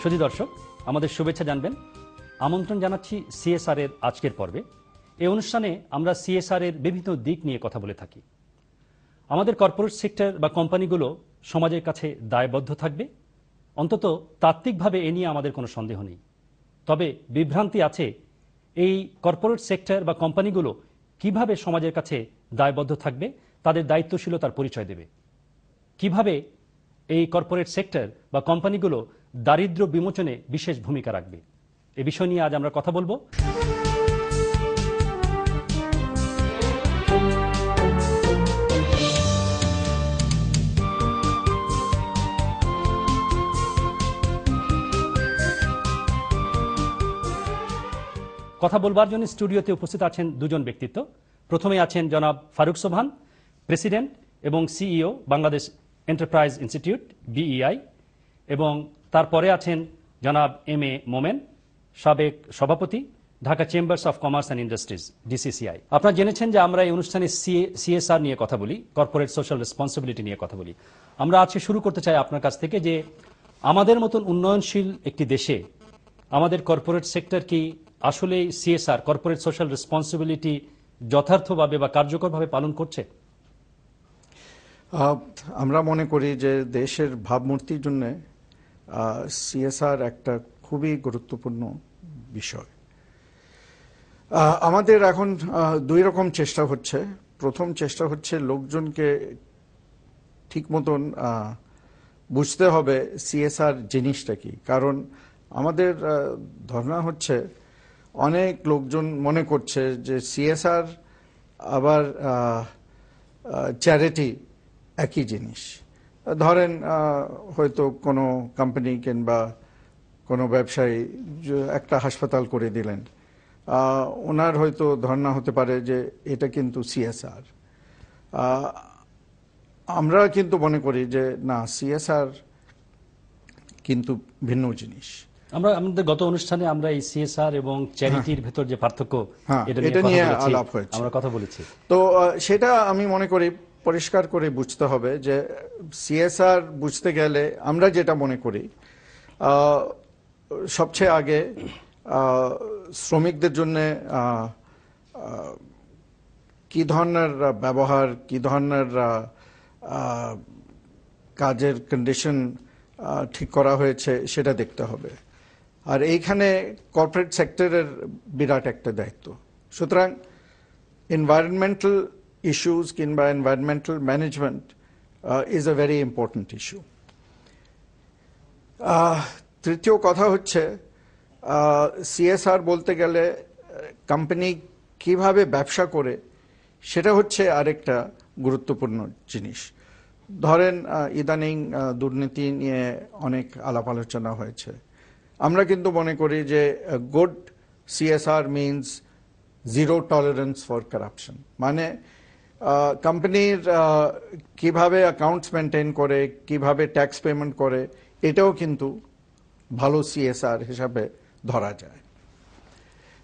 সুধী দর্শক, আমাদের শুভেচ্ছা জানবেন। আমন্ত্রণ জানাচ্ছি সিএসআর এর আজকের পর্বে। এই অনুষ্ঠানে আমরা সিএসআর এর বিভিন্ন দিক নিয়ে কথা বলে থাকি। আমাদের কর্পোরেট সেক্টর বা কোম্পানিগুলো সমাজের কাছে দায়বদ্ধ থাকবে, অন্তত তাত্ত্বিকভাবে এ নিয়ে আমাদের কোনো সন্দেহ নেই। তবে বিভ্রান্তি আছে এই কর্পোরেট সেক্টর বা কোম্পানিগুলো কিভাবে সমাজের কাছে দায়বদ্ধ থাকবে, তাদের দায়িত্বশীলতার পরিচয় দেবে, কিভাবে এই কর্পোরেট সেক্টর বা কোম্পানিগুলো দারিদ্র্য বিমোচনে বিশেষ ভূমিকা রাখবে। এ বিষয় নিয়ে আজ আমরা কথা বলবো। কথা বলবার জন্য স্টুডিওতে উপস্থিত আছেন দুজন ব্যক্তিত্ব। প্রথমে আছেন জনাব ফারুক সোবহান, প্রেসিডেন্ট এবং সিইও বাংলাদেশ এন্টারপ্রাইজ ইনস্টিটিউট বিইআই, এবং তারপরে আছেন জনাব এম এ মোমেন, সাবেক সভাপতি, Dhaka chambers of commerce and industries DCCI. আপনারা জেনেছেন যে আমরা এই অনুষ্ঠানে সিএসআর নিয়ে কথা বলি, কর্পোরেট সোশ্যাল রেসপন্সিবিলিটি নিয়ে কথা বলি। আমরা আজকে শুরু করতে চাই আপনার কাছ থেকে যে আমাদের মতন উন্নয়নশীল একটি দেশে আমাদের কর্পোরেট সেক্টর কি আসলে সিএসআর কর্পোরেট সোশ্যাল রেসপন্সিবিলিটি যথার্থভাবে বা কার্যকরভাবে পালন করছে? আমরা মনে করি যে দেশের ভাবমূর্তির জন্য সিএসআর একটা খুবই গুরুত্বপূর্ণ বিষয়। আমাদের এখন দুই রকম চেষ্টা হচ্ছে। প্রথম চেষ্টা হচ্ছে লোকজনকে ঠিক মতন বুঝতে হবে সিএসআর জিনিসটা কি। কারণ আমাদের ধারণা হচ্ছে অনেক লোকজন মনে করছে যে সিএসআর আবার চ্যারিটি একই জিনিস। ধরেন হয়তো কোনো কোম্পানি কিংবা কোনো ব্যবসায়ী একটা হাসপাতাল করে দিলেন, ওনার হয়তো ধারণা হতে পারে যে এটা কিন্তু সিএসআর। আমরা কিন্তু মনে করি যে না, সিএসআর কিন্তু ভিন্ন জিনিস। আমরা আমাদের গত অনুষ্ঠানে আমরা এই সিএসআর এবং চ্যারিটির ভেতর যে পার্থক্য এটা নিয়ে আলাপ হয়েছে, আমরা কথা বলেছি। তো সেটা আমি মনে করি পরিষ্কার করে বুঝতে হবে যে সিএসআর বুঝতে গেলে আমরা যেটা মনে করি সবচেয়ে আগে শ্রমিকদের জন্য কি ধরনের ব্যবহার, কি ধরনের কাজের কন্ডিশন ঠিক করা হয়েছে সেটা দেখতে হবে। আর এইখানে কর্পোরেট সেক্টরের বিরাট একটা দায়িত্ব। সুতরাং এনভায়রনমেন্টাল ইস্যুস কিংবা environmental management is a very important issue. তৃতীয় কথা হচ্ছে সিএসআর বলতে গেলে কোম্পানি কিভাবে ব্যবসা করে সেটা হচ্ছে আরেকটা গুরুত্বপূর্ণ জিনিস। ধরেন ইদানিং দুর্নীতি নিয়ে অনেক আলাপ আলোচনা হয়েছে। আমরা কিন্তু মনে করি যে good CSR means zero tolerance for corruption. মানে কোম্পানির কিভাবে অ্যাকাউন্টস মেনটেন করে, কিভাবে ট্যাক্স পেমেন্ট করে, এটাও কিন্তু ভালো সিএসআর হিসাবে ধরা যায়।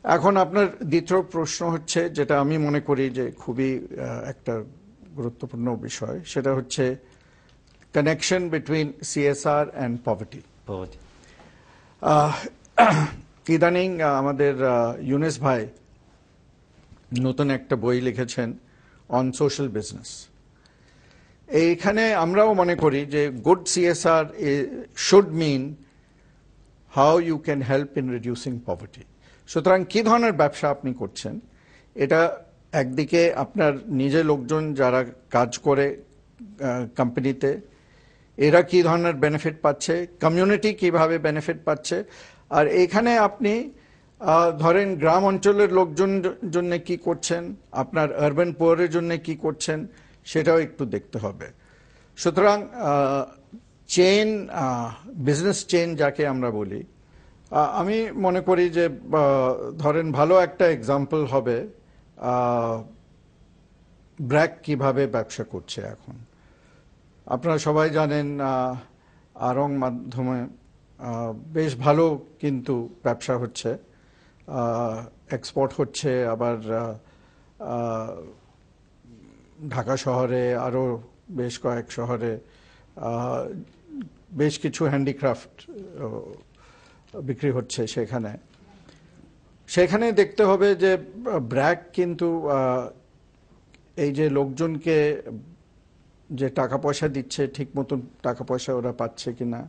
এখন আপনার দ্বিতীয় প্রশ্ন হচ্ছে, যেটা আমি মনে করি যে খুবই একটা গুরুত্বপূর্ণ বিষয়, সেটা হচ্ছে connection between CSR and poverty. ইদানিং আমাদের ইউনুস ভাই নতুন একটা বই লিখেছেন অন সোশ্যাল বিজনেস। এইখানে আমরাও মনে করি যে good CSR should mean how you can help in reducing poverty. সুতরাং কি ধরনের ব্যবসা আপনি করছেন, এটা একদিকে আপনার নিজের লোকজন যারা কাজ করে কোম্পানিতে, এরা কি ধরনের বেনিফিট পাচ্ছে, কমিউনিটি কিভাবে বেনিফিট পাচ্ছে, আর এখানে আপনি ধরেন গ্রাম অঞ্চলের লোকজন জন্য কি করছেন, আপনার আরবান পুয়ারের জন্য কি করছেন, সেটাও একটু দেখতে হবে। সুতরাং চেইন, বিজনেস চেইন যাকে আমরা বলি, আমি মনে করি যে ধরেন ভালো একটা এক্সাম্পল হবে ব্র্যাক কিভাবে ব্যবসা করছে। এখন আপনারা সবাই জানেন আড়ং মাধ্যমে বেশ ভালো কিন্তু ব্যবসা হচ্ছে, এক্সপোর্ট হচ্ছে, আবার ঢাকা শহরে আরও বেশ কয়েক শহরে বেশ কিছু হ্যান্ডিক্রাফট বিক্রি হচ্ছে সেখানে দেখতে হবে যে ব্র্যাক কিন্তু এই যে লোকজনকে যে টাকা পয়সা দিচ্ছে ঠিক মতন টাকা পয়সা ওরা পাচ্ছে কিনা,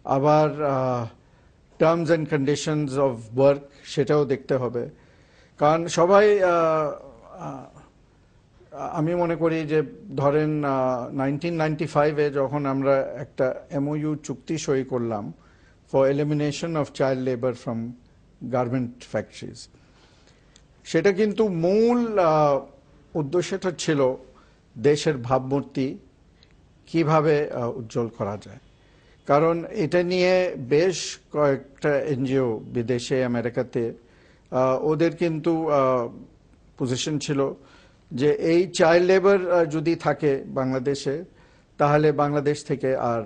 আবার terms and conditions of work সেটাও দেখতে হবে। কারণ সবাই আমি মনে করি যে ধরেন 1995-এ যখন আমরা একটা MOU চুক্তি সই করলাম for elimination of child labour from garment factories, সেটা কিন্তু মূল উদ্দেশ্যটা ছিল দেশের ভাবমূর্তি কিভাবে উজ্জ্বল করা যায়। কারণ এটা নিয়ে বেশ কয়েকটা NGO বিদেশে আমেরিকাতে ওদের কিন্তু পজিশন ছিল যে এই চাইল্ড লেবার যদি থাকে বাংলাদেশে তাহলে বাংলাদেশ থেকে আর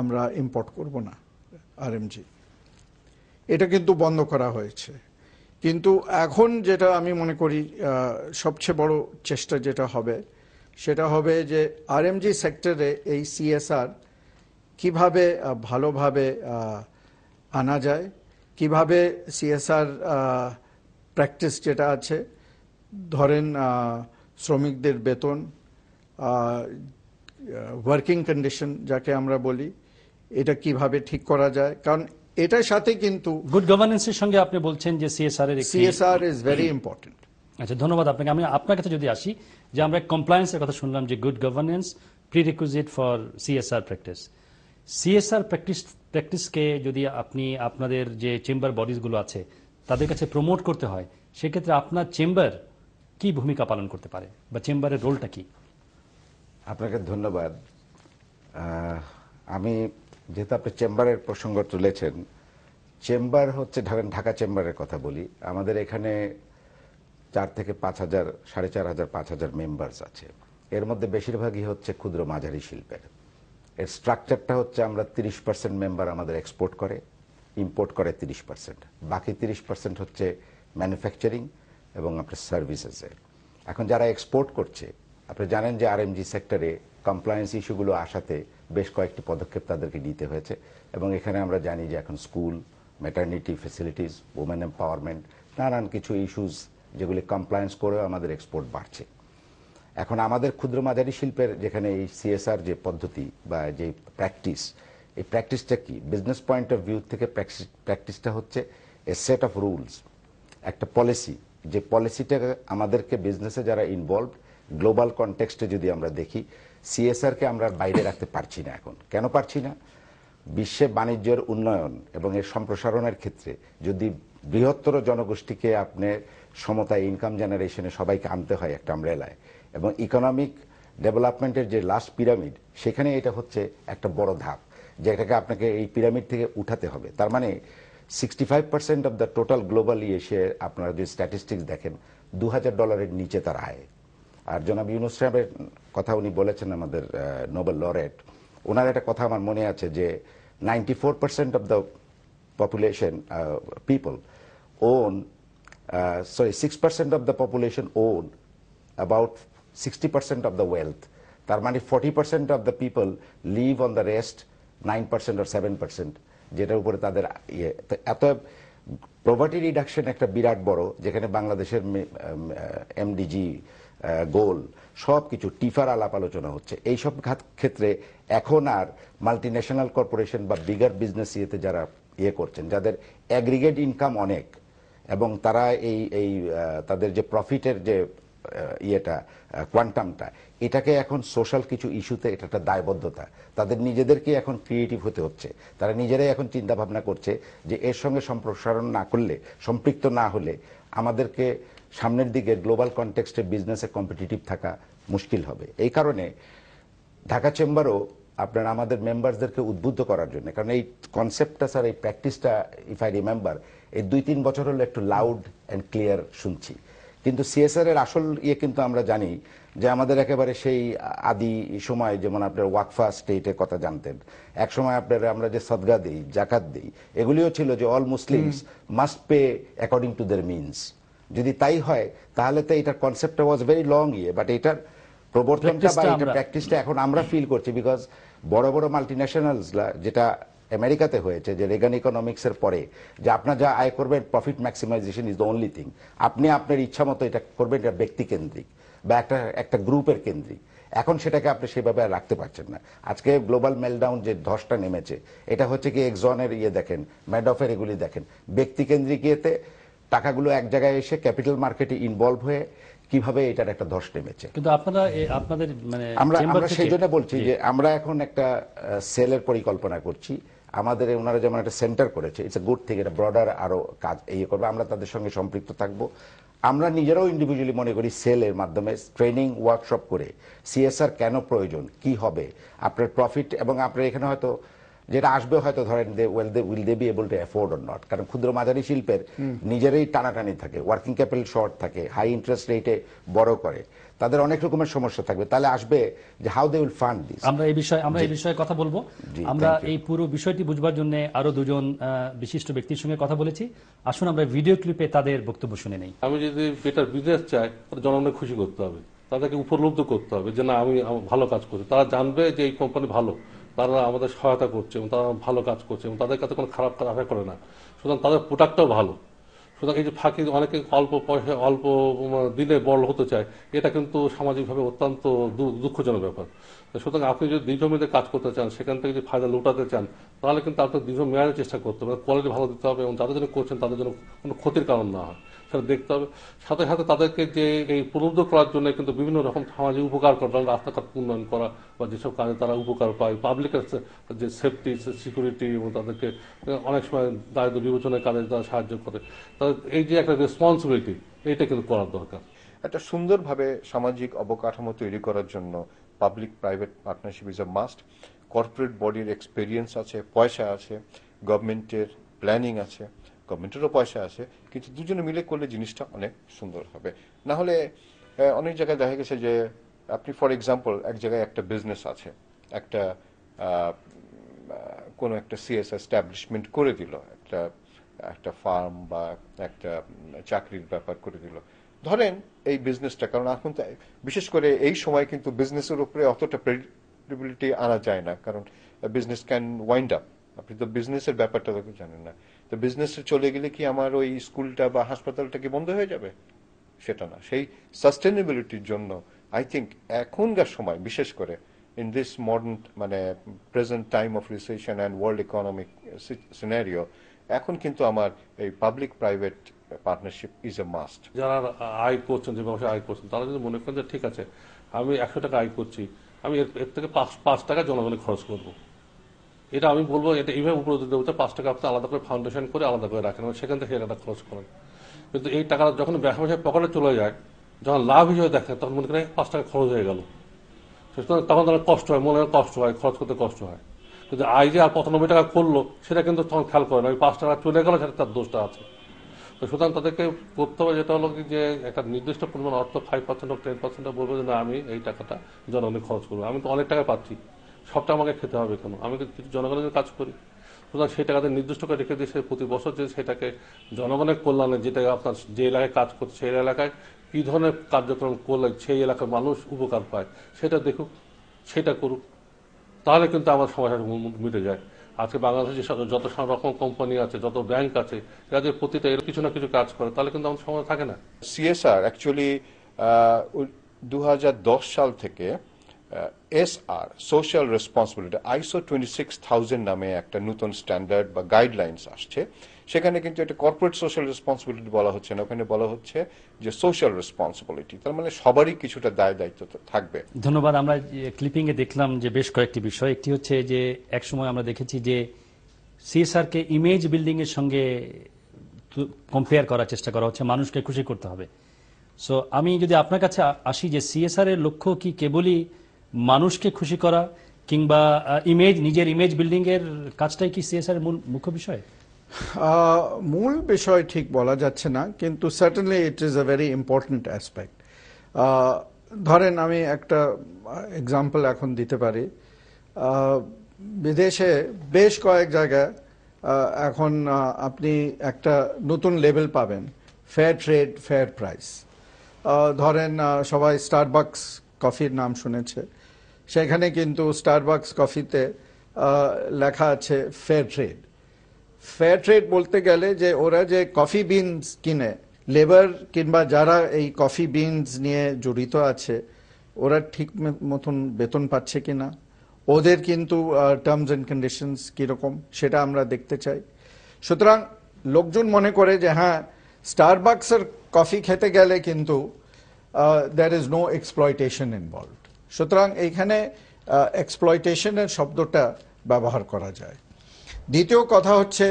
আমরা ইম্পোর্ট করব না RMG। এটা কিন্তু বন্ধ করা হয়েছে। কিন্তু এখন যেটা আমি মনে করি সবচেয়ে বড় চেষ্টা যেটা হবে সেটা হবে যে RMG সেক্টরে এই CSR কিভাবে ভালোভাবে আনা যায়, কিভাবে CSR প্র্যাকটিস যেটা আছে, ধরেন শ্রমিকদের বেতন, ওয়ার্কিং কন্ডিশন যাকে আমরা বলি, এটা কিভাবে ঠিক করা যায়। কারণ এটার সাথে কিন্তু গুড গভর্নেন্সের সঙ্গে আপনি বলছেন যে CSR ইজ ভেরি ইম্পর্টেন্ট। আচ্ছা, ধন্যবাদ আপনাকে। আমি আপনার কাছে যদি আসি যে আমরা কমপ্লায়েন্সের কথা শুনলাম যে good governance prerequisite for CSR practice. CSR প্র্যাকটিসকে যদি আপনি আপনাদের যে চেম্বার বডিজগুলো আছে তাদের কাছে প্রমোট করতে হয়, সেক্ষেত্রে আপনার চেম্বার কি ভূমিকা পালন করতে পারে বা চেম্বারের রোলটা কি? আপনাকে ধন্যবাদ। আমি যেহেতু আপনি চেম্বারের প্রসঙ্গ তুলেছেন, চেম্বার হচ্ছে ঢাকা চেম্বারের কথা বলি। আমাদের এখানে 4 থেকে 5,000, 4,500, 5,000 মেম্বার্স আছে। এর মধ্যে বেশিরভাগই হচ্ছে ক্ষুদ্র মাঝারি শিল্পের। এর স্ট্রাকচারটা হচ্ছে আমরা 30% মেম্বার আমাদের এক্সপোর্ট করে, ইম্পোর্ট করে 30%, বাকি 30% হচ্ছে ম্যানুফ্যাকচারিং এবং আপনার সার্ভিসেসে। এখন যারা এক্সপোর্ট করছে, আপনি জানেন যে RMG সেক্টরে কমপ্লায়েন্স ইস্যুগুলো আসাতে বেশ কয়েকটি পদক্ষেপ তাদেরকে নিতে হয়েছে, এবং এখানে আমরা জানি যে এখন school, maternity facilities, women empowerment, নানান কিছু ইস্যুস যেগুলি কমপ্লায়েন্স করেও আমাদের এক্সপোর্ট বাড়ছে। এখন আমাদের ক্ষুদ্র মাঝারি শিল্পের যেখানে এই CSR যে পদ্ধতি বা যে প্র্যাকটিস, এই প্র্যাকটিসটা কি? বিজনেস পয়েন্ট অফ ভিউ থেকে প্র্যাকটিসটা হচ্ছে এ সেট অফ রুলস, একটা পলিসি, যে পলিসিটা আমাদেরকে বিজনেসে যারা ইনভলভ গ্লোবাল কনটেক্সটে যদি আমরা দেখি, CSR-কে আমরা বাইরে রাখতে পারছি না। এখন কেন পারছি না? বিশ্বে বাণিজ্যের উন্নয়ন এবং এর সম্প্রসারণের ক্ষেত্রে যদি বৃহত্তর জনগোষ্ঠীকে আপনি সমতায় ইনকাম জেনারেশনে সবাইকে আনতে হয় একটা আমব্রেলায়, এবং ইকোনমিক ডেভেলপমেন্টের যে লাস্ট পিরামিড, সেখানে এটা হচ্ছে একটা বড় ধাপ, যেটাকে আপনাকে এই পিরামিড থেকে উঠাতে হবে। তার মানে 65% অফ দ্য টোটাল গ্লোবালি এসে আপনারা যে স্ট্যাটিস্টিক্স দেখেন, $2,000 নিচে তার আয়। আর জনাব ইউনুস সাহেবের কথা উনি বলেছেন, আমাদের নোবেল লরেট, ওনার একটা কথা আমার মনে আছে যে 94% of the population people own 6% of the population own about 60% of the wealth. তার মানে 40% of the people live on the rest 9% or 7%, যেটার উপরে তাদের এত পভার্টি রিডাকশন একটা বিরাট বড়, যেখানে বাংলাদেশের MDG গোল সব কিছু টিফার আলাপ আলোচনা হচ্ছে। এইসব ক্ষেত্রে এখন আর মাল্টিন্যাশনাল কর্পোরেশন বা বিগার বিজনেস ইয়েতে যারা করছেন, যাদের অ্যাগ্রিগেট ইনকাম অনেক, এবং তারা এই তাদের যে প্রফিটের যে কোয়ান্টামটা, এটাকে এখন সোশ্যাল কিছু ইস্যুতে এটা একটা দায়বদ্ধতা, তাদের নিজেদেরকে এখন ক্রিয়েটিভ হতে হচ্ছে। তারা নিজেরাই এখন চিন্তা ভাবনা করছে যে এর সঙ্গে সম্প্রসারণ না করলে, সম্পৃক্ত না হলে আমাদেরকে সামনের দিকে গ্লোবাল কনটেক্সটে বিজনেসে কম্পিটিটিভ থাকা মুশকিল হবে। এই কারণে ঢাকা চেম্বারও আপনার আমাদের মেম্বারসদেরকে উদ্বুদ্ধ করার জন্য, কারণ এই কনসেপ্টটা স্যার, এই প্র্যাকটিসটা ইফ আই রিমেম্বার এই 2-3 বছর হলো একটু লাউড অ্যান্ড ক্লিয়ার শুনছি, কিন্তু CSR এর আসল কিন্তু আমরা জানি যে আমাদের একেবারে সেই আদি সময়, যেমন আপনার ওয়াকফা স্টেটের কথা জানতেন, এক সময় আপনার আমরা যে সদগা দিই, জাকাত দিই, এগুলিও ছিল যে all Muslims must pay according to their means. যদি তাই হয় তাহলে তো এটার কনসেপ্টটা ওয়াজ ভেরি লং বাট এটার প্রবর্তনটা বা এটা প্র্যাকটিসটা এখন আমরা ফিল করছি, বিকজ বড় বড় মাল্টিন্যাশনালসরা যেটা আমেরিকাতে হয়েছে যে রেগান ইকোনমিক্সের পরে যে আপনার যা আয় করবেন profit maximisation is the only thing, আপনি আপনার ইচ্ছা মতো এটা করবেন, এটা ব্যক্তি কেন্দ্রিক বা একটা গ্রুপের কেন্দ্রিক। এখন সেটাকে আপনি সেভাবে আর রাখতে পারছেন না। আজকে গ্লোবাল মেলডাউন যে ধসটা নেমেছে এটা হচ্ছে কি এক্সনের দেখেন, ম্যাডফের এগুলি দেখেন, ব্যক্তি কেন্দ্রিক ইয়েতে টাকাগুলো এক জায়গায় এসে ক্যাপিটাল মার্কেটে ইনভলভ হয়ে কিভাবে এটার একটা ধস নেমেছে। কিন্তু আপনারা আপনাদের মানে আমরা সেই জন্য বলছি যে আমরা এখন একটা সেলের পরিকল্পনা করছি। আমাদের ওনারা যেমন একটা সেন্টার করেছে, ইটস এ গুড থিং, এটা ব্রডার আরো কাজ করবে, আমরা তাদের সঙ্গে সম্পৃক্ত থাকব। আমরা নিজেরাও ইন্ডিভিজুয়ালি মনে করি সেলের মাধ্যমে ট্রেনিং ওয়ার্কশপ করে সিএসআর কেন প্রয়োজন, কি হবে আপনার প্রফিট, এবং আপনার এখানে হয়তো যেটা আসবে হয়তো ধরেন will they be able to afford or not, কারণ ক্ষুদ্র মাঝারি শিল্পের নিজেরাই টানাটানি থাকে, ওয়ার্কিং ক্যাপিটাল শর্ট থাকে, হাই ইন্টারেস্ট রেটে বড় করে, তাদের অনেক রকমের সমস্যা থাকবে। তাহলে আসবে যে how they will fund this. আমরা এই বিষয়ে কথা বলবো। আমরা এই পুরো বিষয়টি বুঝবার জন্য আরো দুজন বিশিষ্ট ব্যক্তির সঙ্গে কথা বলেছি। আসুন আমরা ভিডিও ক্লিপে তাদের বক্তব্য শুনে নেই। আমি যদি বেটার বিজনেস চাই, জনগণকে খুশি করতে হবে, তাদেরকে উপলব্ধ করতে হবে যে না আমি ভালো কাজ করছি, তারা জানবে যে এই কোম্পানি ভালো, তারা আমাদের সহায়তা করছে এবং তারা ভালো কাজ করছে এবং তাদের কাছে কোনো খারাপ কাজ আশা করে না, সুতরাং তাদের প্রোডাক্টটাও ভালো। সুতরাং এই যে ফাঁকি অনেকে অল্প পয়সা অল্প দিনে বড় হতে চায়, এটা কিন্তু সামাজিকভাবে অত্যন্ত দুঃখজনক ব্যাপার। সুতরাং আপনি যদি দীর্ঘমেয়াদে কাজ করতে চান, সেখান থেকে যদি ফায়দা লুটাতে চান, তাহলে কিন্তু আপনার দীর্ঘমেয়াদে চেষ্টা করতে হবে, কোয়ালিটি ভালো দিতে হবে এবং যাদের জন্য করছেন তাদের জন্য কোনো ক্ষতির কারণ না হয় সেটা দেখতে হবে। সাথে সাথে তাদেরকে যে এই প্রলুব্ধ করার জন্য কিন্তু বিভিন্ন রকম সামাজিক উপকার করা, রাস্তাঘাট উন্নয়ন করা বা যেসব কাজে তারা উপকার পায়, পাবলিকের যে সেফটি সিকিউরিটি এবং তাদেরকে অনেক সময় দারিদ্র বিবেচনার কাজে তারা সাহায্য করে, তাদের এই যে একটা রেসপন্সিবিলিটি, এইটা কিন্তু করার দরকার। একটা সুন্দরভাবে সামাজিক অবকাঠামো তৈরি করার জন্য public private partnership is a must. Corporate বডির এক্সপেরিয়েন্স আছে, পয়সা আছে, গভর্নমেন্টের প্ল্যানিং আছে, গভর্নমেন্টেরও পয়সা আছে, কিন্তু দুজনে মিলে করলে জিনিসটা অনেক সুন্দর হবে। না হলে অনেক জায়গায় দেখা গেছে যে আপনি ফর এক্সাম্পল এক জায়গায় একটা বিজনেস আছে, একটা কোনো একটা সিএস এস্টাবলিশমেন্ট করে দিল, একটা ফার্ম বা একটা চাকরির ব্যাপার করে দিল, ধরেন এই বিজনেসটা, কারণ এখন বিশেষ করে এই সময় কিন্তু বিজনেসের উপরে অতটা প্রেডিক্টেবিলিটি আনা যায় না, কারণ বিজনেস ক্যান ওয়াইন্ড আপ। আপনি তো বিজনেসের ব্যাপারটা তো জানেন না, তো বিজনেসে চলে গেলে কি আমার ওই স্কুলটা বা হাসপাতালটা কি বন্ধ হয়ে যাবে? সেটা না। সেই সাস্টেনেবিলিটির জন্য আই থিঙ্ক এখনকার সময় বিশেষ করে ইন দিস মডার্ন মানে present time of recession and world economic scenario, এখন কিন্তু আমার এই public private partnership is a must. যারা আয় করছেন, যে ব্যবসায় আয় করছেন, তারা যদি মনে করেন যে ঠিক আছে আমি 100 টাকা আয় করছি, আমি এর থেকে 5 টাকা জনগণে খরচ করবো, এটা আমি বলবো এটা এইভাবে উপরে দিতে হচ্ছে 5 টাকা আপনি আলাদা করে ফাউন্ডেশন করে আলাদা করে রাখেন, সেখান থেকে টাকা খরচ করেন। কিন্তু এই টাকা যখন ব্যবসায় পকেটে চলে যায়, যখন লাভ হিসেবে দেখেন, তখন মনে করেন 5 টাকা খরচ হয়ে গেল, তখন তারা কষ্ট হয়, মনে কষ্ট হয়, খরচ করতে কষ্ট হয়। কিন্তু আয় যে আর 95 টাকা করলো সেটা কিন্তু তখন খেয়াল করে না, ওই 5 টাকা চলে গেল, সেটা তার দোষটা আছে। তো সুতরাং তাদেরকে করতে হবে যেটা হলো যে একটা নির্দিষ্ট পরিমাণ অর্থ 5% বা 10% বলবো যে না আমি এই টাকাটা জনগণে খরচ করবো, আমি তো অনেক টাকা পাচ্ছি, সবটা আমাকে খেতে হবে কেন, আমি কিছু জনগণের কাজ করি। সুতরাং সেই টাকাতে নির্দিষ্ট করে রেখে দিয়ে সে প্রতি বছর যে সেটাকে জনগণের কল্যাণে, যেটা আপনার যে এলাকায় কাজ করছে সেই এলাকায় কি ধরনের কার্যক্রম করলে সেই এলাকার মানুষ উপকার পায় সেটা দেখুক, সেটা করুক, তাহলে কিন্তু আমার সমস্যা মিটে যায়। আজকে বাংলাদেশে যত রকম কোম্পানি আছে, যত ব্যাংক আছে, যাদের প্রতিটা এর কিছু না কিছু কাজ করে, তাহলে কিন্তু আমার সমস্যা থাকে না। সিএসআর অ্যাকচুয়ালি 2010 সাল থেকে এসআর সোশ্যাল রেসপন্সিবিলিটি ISO 26000 নামে একটা নতুন স্ট্যান্ডার্ড বা গাইডলাইন্স আসছে। সেখানে কিন্তু এটা কর্পোরেট সোশ্যাল রেসপন্সিবিলিটি বলা হচ্ছে না, ওখানে বলা হচ্ছে যে সোশ্যাল রেসপন্সিবিলিটি, তার মানে সবারই কিছুটা দায় দায়িত্ব থাকবে। ধন্যবাদ। আমরা ক্লিপিং এ দেখলাম যে বেশ কয়েকটি বিষয়। একটি হচ্ছে যে একসময় আমরা দেখেছি যে সিএসআর কে ইমেজ বিল্ডিং এর সঙ্গে কম্পেয়ার করার চেষ্টা করা হচ্ছে, মানুষকে খুশি করতে হবে। সো আমি যদি আপনার কাছে আসি যে সিএসআর এর লক্ষ্য কি কেবলই মানুষকে খুশি করা কিংবা নিজের ইমেজ বিল্ডিং এর কাজটাই কি সিএসআর এর মুখ্য বিষয়? মূল বিষয় ঠিক বলা যাচ্ছে না, কিন্তু certainly it is a very important aspect. ধরেন আমি একটা এক্সাম্পল এখন দিতে পারি। বিদেশে বেশ কয়েক জায়গায় এখন আপনি একটা নতুন লেভেল পাবেন, ফেয়ার ট্রেড ফেয়ার প্রাইস। ধরেন সবাই স্টারবাকস কফির নাম শুনেছে, সেখানে কিন্তু স্টারবাকস কফিতে লেখা আছে ফেয়ার ট্রেড। ফেয়ার ট্রেড বলতে গেলে যে ওরা যে কফি বিনস কিনে, লেবার কিংবা যারা এই কফি বিনস নিয়ে জড়িত আছে, ওরা ঠিক মতন বেতন পাচ্ছে কিনা, ওদের কিন্তু টার্মস এন্ড কন্ডিশনস কিরকম সেটা আমরা দেখতে চাই। সুতরাং লোকজন মনে করে যে হ্যাঁ, স্টারবাকসের কফি খেতে গেলে কিন্তু there is no exploitation involved. সুতরাং এইখানে এক্সপ্লয়টেশনের শব্দটা ব্যবহার করা যায়। দ্বিতীয় কথা হচ্ছে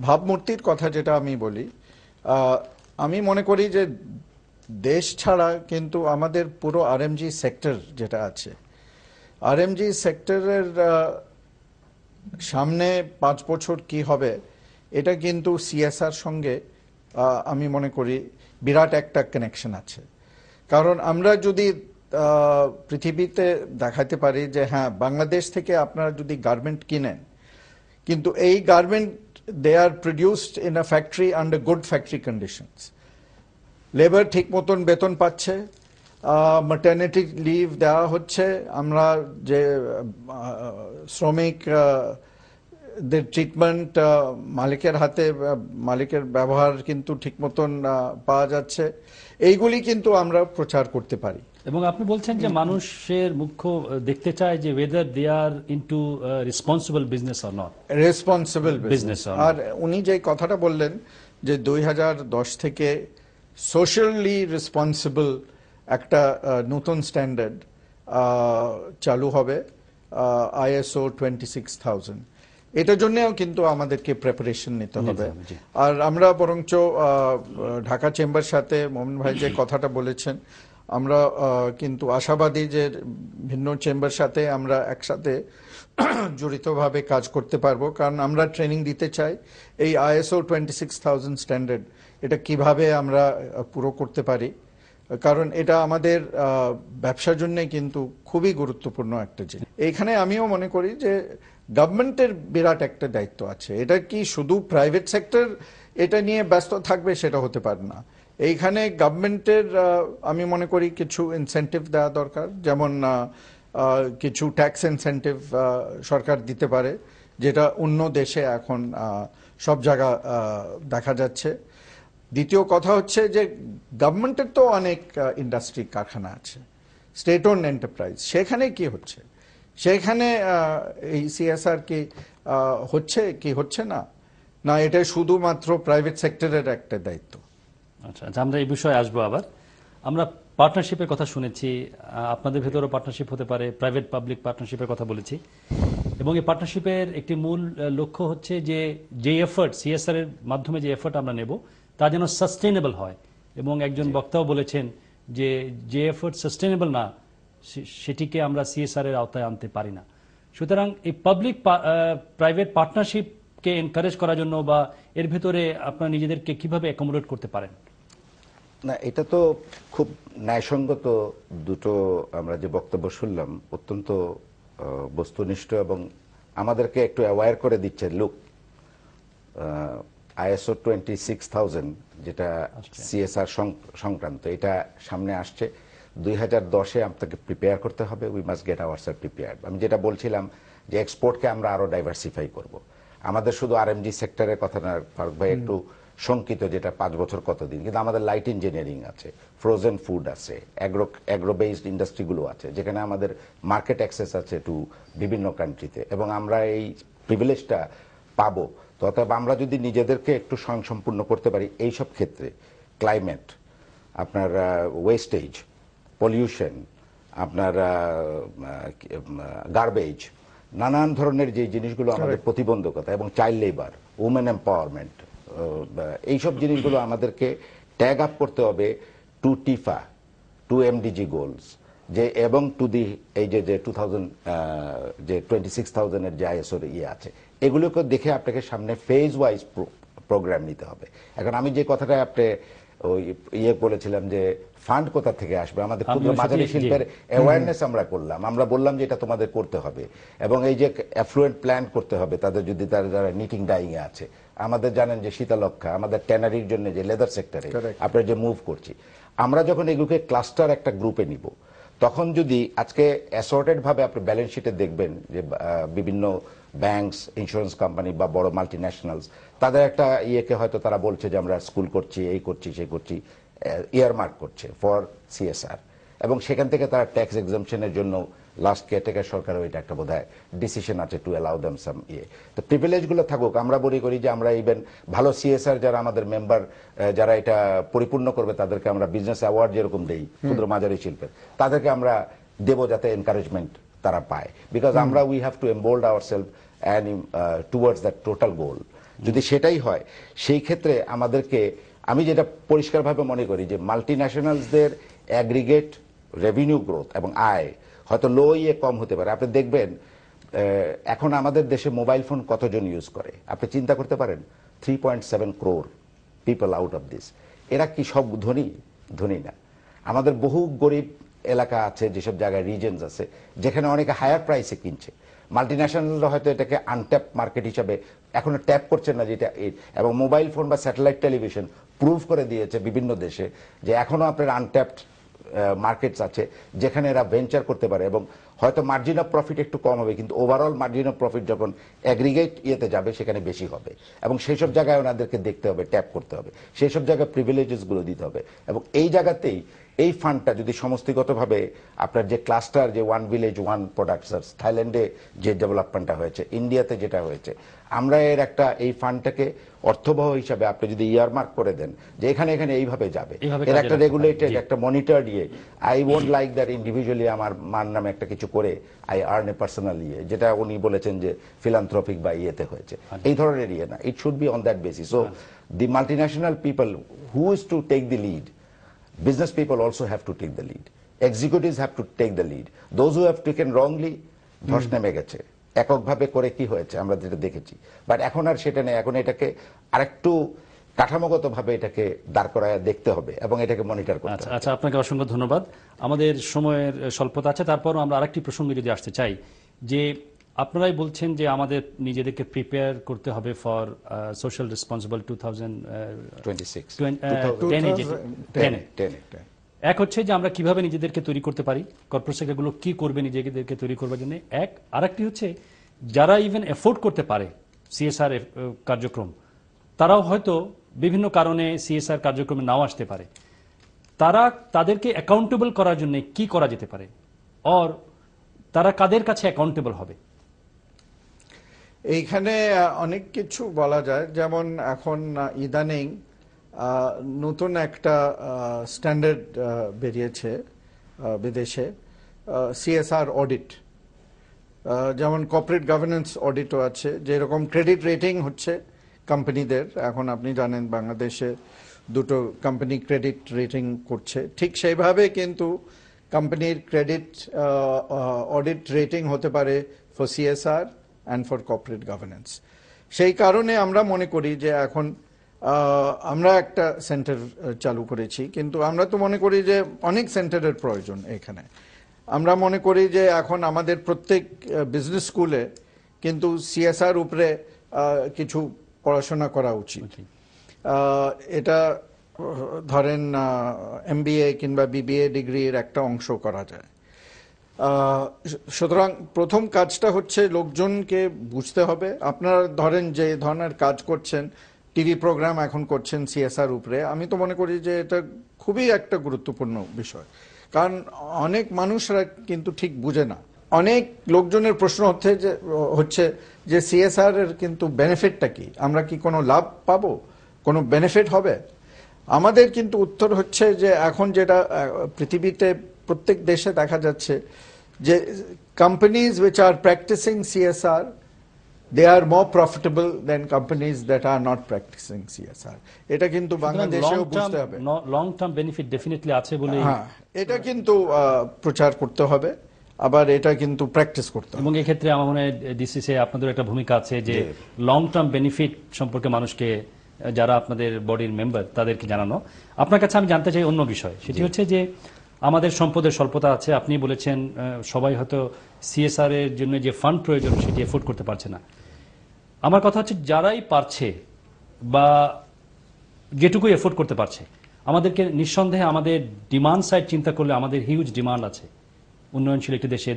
ভাবমূর্তির কথা, যেটা আমি বলি, আমি মনে করি যে দেশ ছাড়া কিন্তু আমাদের পুরো আরএমজি সেক্টর যেটা আছে, আরএমজি সেক্টরের সামনে 5 বছর কি হবে, এটা কিন্তু সিএসআর সঙ্গে আমি মনে করি বিরাট একটা কানেকশন আছে। কারণ আমরা যদি পৃথিবীতে দেখাতে পারি যে হ্যাঁ, বাংলাদেশ থেকে আপনারা যদি গার্মেন্ট কিনেন, কিন্তু এই garment they are produced in a factory under good factory conditions, labour ঠিক মতন বেতন পাচ্ছে, ম্যাটারনিটি লিভ দেওয়া হচ্ছে, আমরা যে শ্রমিক দের ট্রিটমেন্ট মালিকের হাতে, মালিকের ব্যবহার কিন্তু ঠিক মতন পাওয়া যাচ্ছে, এইগুলি কিন্তু আমরা প্রচার করতে পারি। এবং আপনি বলছেন যে মানুষের মুখ্য দেখতে চায় যে whether they are into responsible business or not. Responsible business. আর উনি যে কথাটা বললেন যে 2010 থেকে সোশ্যালি রেসপন্সিবল একটা নতুন স্ট্যান্ডার্ড চালু হবে, ISO 26000, এটার জন্যও কিন্তু আমাদেরকে প্রিপারেশন নিতে হবে। আর আমরা বরঞ্চ ঢাকা চেম্বার সাথে মোমিন ভাই যে কথাটা বলেছেন, আমরা কিন্তু আশাবাদী যে ভিন্ন চেম্বার সাথে আমরা একসাথে জড়িতভাবে কাজ করতে পারবো, কারণ আমরা ট্রেনিং দিতে চাই এই ISO 26000 স্ট্যান্ডার্ড এটা কিভাবে আমরা পুরো করতে পারি, কারণ এটা আমাদের ব্যবসার জন্য কিন্তু খুবই গুরুত্বপূর্ণ একটা জিনিস। এইখানে আমিও মনে করি যে গভর্নমেন্টের বিরাট একটা দায়িত্ব আছে। এটা কি শুধু প্রাইভেট সেক্টর এটা নিয়ে ব্যস্ত থাকবে সেটা হতে পারে না। এইখানে গভর্নমেন্টের আমি মনে করি কিছু ইনসেন্টিভ দেওয়া দরকার, যেমন কিছু ট্যাক্স ইনসেন্টিভ সরকার দিতে পারে, যেটা অন্য দেশে এখন সব জায়গা দেখা যাচ্ছে। দ্বিতীয় কথা হচ্ছে যে গভর্নমেন্টের তো অনেক ইন্ডাস্ট্রি কারখানা আছে, স্টেট ওন এন্টারপ্রাইজ, সেখানে কি হচ্ছে? সেখানে এই সিএসআর কি হচ্ছে কি হচ্ছে না, না এটা শুধুমাত্র প্রাইভেট সেক্টরের একটা দায়িত্ব? আচ্ছা, আমরা এই বিষয়ে আসবো আবার। আমরা পার্টনারশিপের কথা শুনেছি, আপনাদের ভেতরেও পার্টনারশিপ হতে পারে, প্রাইভেট পাবলিক পার্টনারশিপের কথা বলেছি, এবং এই পার্টনারশিপের একটি মূল লক্ষ্য হচ্ছে যে এফর্ট সিএসআর এর মাধ্যমে যে এফর্ট আমরা নেব তা যেন সাস্টেইনেবল হয়। এবং একজন বক্তাও বলেছেন যে এফর্ট সাস্টেইনেবল না সেটিকে আমরা সিএসআর এর আওতায় আনতে পারি না। সুতরাং এই পাবলিক প্রাইভেট পার্টনারশিপকে এনকারেজ করার জন্য বা এর ভেতরে আপনারা নিজেদেরকে কিভাবে অ্যাকোমোডেট করতে পারেন? না, এটা তো খুব ন্যায়সঙ্গত দুটো আমরা যে বক্তব্য শুনলাম, অত্যন্ত বস্তুনিষ্ঠ এবং আমাদেরকে একটু অ্যাওয়্যার করে দিচ্ছে। লুক, ISO 26000 যেটা সিএসআর সংক্রান্ত, এটা সামনে আসছে। 2010-এ আপনাকে প্রিপেয়ার করতে হবে, we must get ourself prepared. আমি যেটা বলছিলাম যে এক্সপোর্টকে আমরা আরো ডাইভার্সিফাই করব। আমাদের শুধু আরএমজি সেক্টরের কথা না ফারুক ভাই, একটু শঙ্কিত যেটা 5 বছর কতদিন, কিন্তু আমাদের লাইট ইঞ্জিনিয়ারিং আছে, ফ্রোজেন ফুড আছে, অ্যাগ্রো বেসড ইন্ডাস্ট্রিগুলো আছে, যেখানে আমাদের মার্কেট অ্যাক্সেস আছে টু বিভিন্ন কান্ট্রিতে, এবং আমরা এই প্রিভিলেজটা পাবো। তো অতএব আমরা যদি নিজেদেরকে একটু স্বয়ংসম্পূর্ণ করতে পারি এইসব ক্ষেত্রে, ক্লাইমেট, আপনার ওয়েস্টেজ, পলিউশন, আপনার গার্বেজ, নানান ধরনের যে জিনিসগুলো আমাদের প্রতিবন্ধকতা, এবং চাইল্ড লেবার, উমেন এম্পাওয়ারমেন্ট, এইসব জিনিসগুলো আমাদেরকে ট্যাগ আপ করতে হবে to TIFA, to MDG goals, যে এবং টু দি এই যে 26000-এর যে আইএসওর ইয়ে আছে, এগুলোকে দেখে আপনাকে সামনে ফেজ ওয়াইজ প্রোগ্রাম নিতে হবে। এখন আমি যে কথাটা আপনি ওই বলেছিলাম যে ফান্ড কোথা থেকে আসবে, আমাদের ক্ষুদ্র মাঝারি শিল্পের অ্যাওয়ারনেস আমরা করলাম, আমরা বললাম যে এটা তোমাদের করতে হবে, এবং এই যে অ্যাফ্লুয়েন্ট প্ল্যান করতে হবে তাদের, যদি তারা যারা নিটিং ডাইং এ আছে। আমাদের জানেন যে শীতলক্ষা, আমাদের ট্যানারির জন্য যে লেদার সেক্টরে আমরা যে মুভ করছি, আমরা যখন এগুলোকে ক্লাস্টার একটা গ্রুপে নিব, তখন যদি আজকে অ্যাসর্টেড ভাবে আপনি ব্যালেন্স শিটে দেখবেন যে বিভিন্ন ব্যাংকস, ইন্স্যুরেন্স কোম্পানি বা বড় মাল্টিন্যাশনালস তাদের একটা ইয়েকে হয়তো তারা বলছে যে আমরা স্কুল করছি, এই করছি, সেই করছি, ইয়ারমার্ক করছে ফর সিএসআর, এবং সেখান থেকে তারা ট্যাক্স এক্সাম্পশনের জন্য লাস্ট কেয়ারটেকার সরকারের এটা একটা বোধহয় ডিসিশন আছে টু অ্যালাউ দেম সাম ইয়ে। তো প্রিভিলেজ গুলো থাকুক, আমরা মনে করি যে আমরা ইভেন ভালো সিএসআর যারা আমাদের মেম্বার, যারা এটা পরিপূর্ণ করবে তাদেরকে আমরা বিজনেস অ্যাওয়ার্ড যেরকম দেই ক্ষুদ্র মাঝারি শিল্পের, তাদেরকে আমরা দেবো যাতে এনকারেজমেন্ট তারা পায়, বিকজ আমরা we have to embold ourself and towards that total goal. যদি সেটাই হয় সেই ক্ষেত্রে আমাদেরকে, আমি যেটা পরিষ্কারভাবে মনে করি যে মাল্টিন্যাশনালসদের অ্যাগ্রিগেট রেভিনিউ গ্রোথ এবং আয় হয়তো লো ইয়ে কম হতে পারে। আপনি দেখবেন এখন আমাদের দেশে মোবাইল ফোন কতজন ইউজ করে আপনি চিন্তা করতে পারেন, 3.7 crore people out of this. এরা কি সব ধনী? ধনী না। আমাদের বহু গরিব এলাকা আছে, যেসব জায়গায় রিজনস আছে যেখানে অনেকে হায়ার প্রাইসে কিনছে। মাল্টিন্যাশনালরা হয়তো এটাকে আনট্যাপ মার্কেট হিসাবে এখনো ট্যাপ করছে না, যেটা, এবং মোবাইল ফোন বা স্যাটেলাইট টেলিভিশন প্রুভ করে দিয়েছে বিভিন্ন দেশে যে এখনো আপনার আনট্যাপড মার্কেটস আছে যেখানে এরা ভেঞ্চার করতে পারে, এবং হয়তো মার্জিন অফ প্রফিট একটু কম হবে কিন্তু ওভারঅল মার্জিন অফ প্রফিট যখন অ্যাগ্রিগেট ইয়েতে যাবে সেখানে বেশি হবে, এবং সেই সব জায়গায় ওনাদেরকে দেখতে হবে, ট্যাপ করতে হবে, সেই সব জায়গায় প্রিভিলেজেস গুলো দিতে হবে। এবং এই জায়গাতেই এই ফান্ডটা যদি সমষ্টিগতভাবে আপনার যে ক্লাস্টার, যে ওয়ান ভিলেজ ওয়ান প্রোডাক্টস, থাইল্যান্ডে যে ডেভেলপমেন্টটা হয়েছে, ইন্ডিয়াতে যেটা হয়েছে, আমরা এর একটা এই ফান্ডটাকে অর্থবহ হিসাবে আপনি যদি ইয়ারমার্ক করে দেন যে এখানে এখানে এইভাবে যাবে, এর একটা রেগুলেটেড একটা মনিটর দিয়ে, I won't like that individually আমার মান নামে একটা কিছু করে আই আর্ন এ পার্সোনাল ইয়ে, যেটা উনি বলেছেন যে ফিলান্থ্রপিক বা ইয়েতে হয়েছে, এই ধরনের ইয়ে না। It should be on that basis. So the multinational people who is to take the lead, business people also have to take the lead, executives have to take the lead, those who have taken wrongly ধস নেমে গেছে, এককভাবে করে কি হয়েছে আমরা যেটা দেখেছি, বাট এখন আর সেটা নেই। এখন এটাকে আরেকটু কাঠামোগতভাবে এটাকে দাঁড় করায় দেখতে হবে এবং এটাকে মনিটর করতে হবে। আচ্ছা, আপনাকে অসংখ্য ধন্যবাদ। আমাদের সময়ের স্বল্পতা আছে, তারপরও আমরা আরেকটি প্রসঙ্গে যদি আসতে চাই, যে আপনারাই বলছেন যে আমাদের নিজেদেরকে প্রিপেয়ার করতে হবে ফর সোশ্যাল রেসপন্সিবল 2010। এক হচ্ছে যে আমরা কিভাবে নিজেদেরকে তৈরি করতে পারি, কর্পোরেট সেক্টরগুলো কি করবে নিজেদেরকে তৈরি করবার জন্য, এক। আরেকটি হচ্ছে যারা ইভেন এফোর্ড করতে পারে সিএসআর কার্যক্রম, তারাও হয়তো বিভিন্ন কারণে সিএসআর কার্যক্রমে নাও আসতে পারে, তাদেরকে অ্যাকাউন্টেবল করার জন্য কি করা যেতে পারে, আর তারা কাদের কাছে অ্যাকাউন্টেবল হবে? এইখানে অনেক কিছু বলা যায়। যেমন এখন ইদানিং নতুন একটা স্ট্যান্ডার্ড বেরিয়েছে বিদেশে, সিএসআর অডিট। যেমন কর্পোরেট গভর্নেন্স অডিটও আছে, যেরকম ক্রেডিট রেটিং হচ্ছে কোম্পানিদের। এখন আপনি জানেন বাংলাদেশে দুটো কোম্পানি ক্রেডিট রেটিং করছে, ঠিক সেইভাবে কিন্তু কোম্পানির ক্রেডিট অডিট রেটিং হতে পারে for CSR and for corporate governance. সেই কারণে আমরা মনে করি যে এখন আমরা একটা সেন্টার চালু করেছি, কিন্তু আমরা তো মনে করি যে অনেক সেন্টারের প্রয়োজন এখানে। আমরা মনে করি যে এখন আমাদের প্রত্যেক বিজনেস স্কুলে কিন্তু সিএসআর উপরে কিছু পড়াশোনা করা উচিত। এটা ধরেন এমবিএ কিংবা বিবিএ ডিগ্রির একটা অংশ করা যায়। সুতরাং প্রথম কাজটা হচ্ছে লোকজনকে বুঝতে হবে। আপনারা ধরেন যে ধরনের কাজ করছেন, টিভি প্রোগ্রাম এখন করছেন সিএসআর উপরে, আমি তো মনে করি যে এটা খুবই একটা গুরুত্বপূর্ণ বিষয়, কারণ অনেক মানুষরা কিন্তু ঠিক বুঝে না। অনেক লোকজনের প্রশ্ন হচ্ছে যে সিএসআর এর কিন্তু বেনিফিটটা কি, আমরা কি কোনো লাভ পাবো, কোনো বেনিফিট হবে? আমাদের কিন্তু উত্তর হচ্ছে যে এখন যেটা পৃথিবীতে প্রত্যেক দেশে দেখা যাচ্ছে যে companies which are practicing CSR, they are more profitable than companies that are not practicing CSR. এটা কিন্তু বাংলাদেশেও বুঝতে হবে। লং টার্ম বেনিফিট ডেফিনেটলি আছে বলে, হ্যাঁ, এটা কিন্তু প্রচার করতে হবে, আবার এটা কিন্তু প্র্যাকটিস করতে হবে। এবং এই ক্ষেত্রে আমার মনে হয় ডিসিসি আপনাদের একটা ভূমিকা আছে যে লং টার্ম বেনিফিট সম্পর্কে মানুষকে, যারা আপনাদের বডির মেম্বার, তাদেরকে জানানো। আপনার কাছে আমি জানতে চাই অন্য বিষয়, সেটি হচ্ছে যে আমাদের সম্পদের স্বল্পতা আছে। আপনি বলেছেন সবাই হয়তো সিএসআর এর জন্য যে ফান্ড প্রয়োজন সেটি এফোর্ড করতে পারছে না। আমার কথা হচ্ছে যারাই পারছে বা যেটুকু এফোর্ড করতে পারছে, আমাদেরকে নিঃসন্দেহে আমাদের ডিমান্ড সাইড চিন্তা করলে আমাদের হিউজ ডিমান্ড আছে। উন্নয়নশীল একটি দেশে,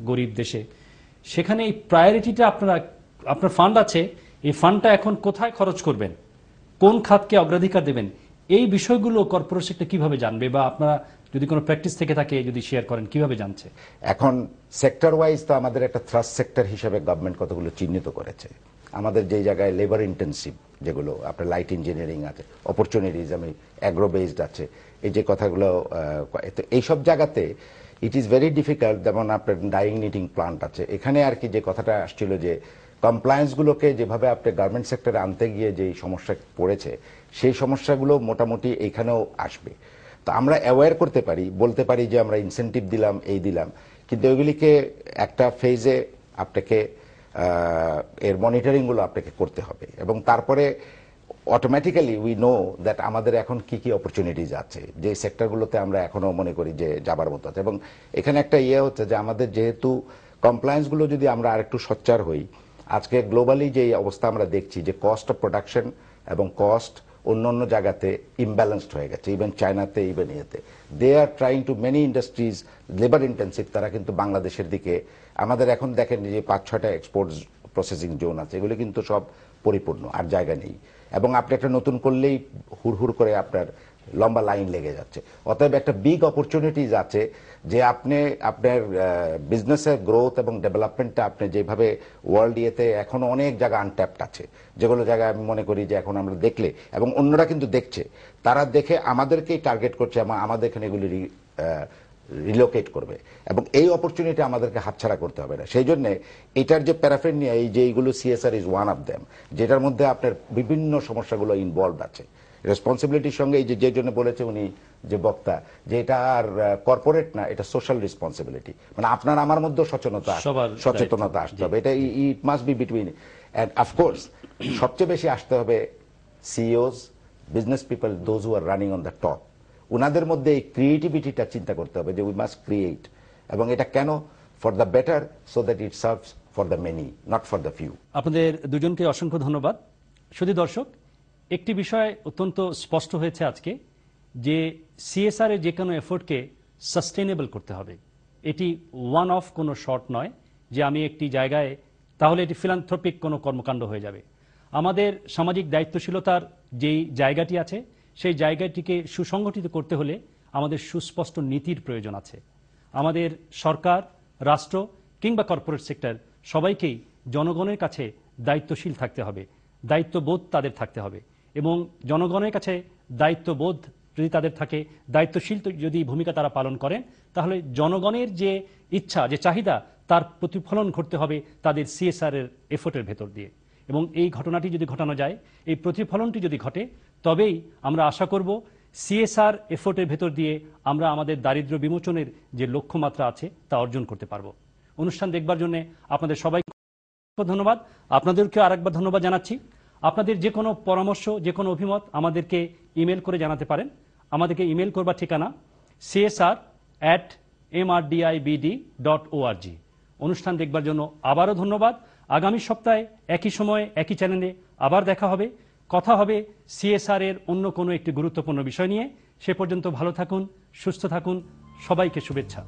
গরিব দেশে, সেখানে এই প্রায়োরিটিটা আপনার ফান্ড আছে, এই ফান্ডটা এখন কোথায় খরচ করবেন, কোন খাতকে অগ্রাধিকার দেবেন, এই বিষয়গুলো কর্পোরেট সেক্টর কিভাবে জানবে, বা আপনারা যদি কোনো প্র্যাকটিস থেকে থাকে যদি শেয়ার করেন, কিভাবে জানছে? এখন সেক্টর ওয়াইজ তো আমাদের একটা থ্রাস্ট সেক্টর হিসেবে গভর্নমেন্ট কতগুলো চিহ্নিত করেছে। আমাদের যে জায়গায় লেবার ইন্টেন্সিভ, যেগুলো আপনার লাইট ইঞ্জিনিয়ারিং আছে, অপরচুনিটিজ আমি অ্যাগ্রো বেসড আছে, এই যে কথাগুলো, এইসব জায়গাতে ইট ইজ ভেরি ডিফিকাল্ট। যেমন আপনার ডাইং নিটিং প্লান্ট আছে, এখানে আর কি যে কথাটা আসছিল যে কমপ্লায়েন্সগুলোকে যেভাবে আপনি গার্মেন্ট সেক্টরে আনতে গিয়ে যে সমস্যা পড়েছে, সেই সমস্যাগুলো মোটামুটি এখানেও আসবে। তো আমরা অ্যাওয়্যার করতে পারি, বলতে পারি যে আমরা ইনসেন্টিভ দিলাম, এই দিলাম, কিন্তু এগুলিকে একটা ফেজে আপনাকে এর মনিটরিংগুলো আপনাকে করতে হবে, এবং তারপরে অটোমেটিক্যালি উই নো দ্যাট আমাদের এখন কি কি অপরচুনিটিজ আছে, যে সেক্টরগুলোতে আমরা এখনো মনে করি যে যাবার মতো আছে। এবং এখানে একটা হচ্ছে যে আমাদের যেহেতু কমপ্লায়েন্সগুলো যদি আমরা আরেকটু সোচ্চার হই, আজকে গ্লোবালি যে অবস্থা আমরা দেখছি যে কস্ট অফ প্রোডাকশন এবং কস্ট অন্য জায়গাতে ইমব্যালেন্সড হয়ে গেছে, ইভেন চায়নাতে, ইভেন ইয়েতে they are trying to many industries labour intensive, তারা কিন্তু বাংলাদেশের দিকে, আমাদের এখন দেখেন যে 5-6টা এক্সপোর্ট প্রসেসিং জোন আছে, এগুলো কিন্তু সব পরিপূর্ণ, আর জায়গা নেই, এবং আপনি একটা নতুন করলেই হুড় করে আপনার লম্বা লাইন লেগে যাচ্ছে। অতএব একটা বিগ অপরচুনিটিজ আছে যে আপনি আপনার বিজনেসের গ্রোথ এবং ডেভেলপমেন্টটা আপনি যেভাবে ওয়ার্ল্ড ইয়েতে এখনো অনেক জায়গা আনট্যাপড আছে, যেগুলো জায়গায় আমি মনে করি যে এখন আমরা দেখলে, এবং অন্যরা কিন্তু দেখছে, তারা দেখে আমাদেরকেই টার্গেট করছে, আমাদের এখানে এগুলি রিলোকেট করবে, এবং এই অপরচুনিটি আমাদেরকে হাতছাড়া করতে হবে না। সেই জন্য এটার যে প্যারাফেরনিয়া, এই যে এইগুলো CSR is one of them, যেটার মধ্যে আপনার বিভিন্ন সমস্যাগুলো ইনভলভ আছে। রেসপন্সিবিলিটির সঙ্গে এই যে জন্য বলেছে উনি যে বক্তা, যে এটা আর কর্পোরেট না, এটা সোশ্যাল রেসপন্সিবিলিটি, মানে আপনার আমার মধ্যে সচেতনতা আসতে হবে। এটা it must be between, and of course সবচেয়ে বেশি আসতে হবে CEOs, business people, those who are running on the top, উনাদের মধ্যে এই ক্রিয়েটিভিটিটা চিন্তা করতে হবে যে উই মাস্ট ক্রিয়েট, এবং এটা কেন, for the better, so that it serves for the many, not for the few. আপনাদের দুজনকে অসংখ্য ধন্যবাদ। শুধু দর্শক, একটি বিষয় অত্যন্ত স্পষ্ট হয়েছে আজকে, যে সিএসআর এর যে কোনো এফোর্টকে সাস্টেনেবল করতে হবে। এটি ওয়ান অফ কোনো শর্ট নয় যে আমি একটি জায়গায়, তাহলে এটি ফিলান্থ্রপিক কোনো কর্মকাণ্ড হয়ে যাবে। আমাদের সামাজিক দায়িত্বশীলতার যেই জায়গাটি আছে, সেই জায়গাটিকে সুসংগঠিত করতে হলে আমাদের সুস্পষ্ট নীতির প্রয়োজন আছে। আমাদের সরকার, রাষ্ট্র কিংবা কর্পোরেট সেক্টর সবাইকেই জনগণের কাছে দায়িত্বশীল থাকতে হবে, দায়িত্ববোধ তাদের থাকতে হবে, এবং জনগণের কাছে দায়িত্ববোধ যদি তাদের থাকে, দায়িত্বশীল যদি ভূমিকা তারা পালন করেন, তাহলে জনগণের যে ইচ্ছা, যে চাহিদা, তার প্রতিফলন ঘটতে হবে তাদের সিএসআর এর এফোর্টের ভেতর দিয়ে। এবং এই ঘটনাটি যদি ঘটানো যায়, এই প্রতিফলনটি যদি ঘটে, তবেই আমরা আশা করব সিএসআর এফোর্টের ভেতর দিয়ে আমরা আমাদের দারিদ্র্য বিমোচনের যে লক্ষ্যমাত্রা আছে তা অর্জন করতে পারব। অনুষ্ঠান দেখবার জন্য আপনাদের সবাইকে ধন্যবাদ। আপনাদেরকে আরেকবার ধন্যবাদ জানাচ্ছি। আপনাদের যে কোনো পরামর্শ, যে কোনো অভিমত আমাদেরকে ইমেল করে জানাতে পারেন। আমাদেরকে ইমেল করবার ঠিকানা csr@mrdibd.org। অনুষ্ঠান দেখবার জন্য আবারও ধন্যবাদ। আগামী সপ্তাহে একই সময়ে একই চ্যানেলে আবার দেখা হবে, কথা হবে সিএসআর এর অন্য কোনো একটি গুরুত্বপূর্ণ বিষয় নিয়ে। সে পর্যন্ত ভালো থাকুন, সুস্থ থাকুন, সবাইকে শুভেচ্ছা।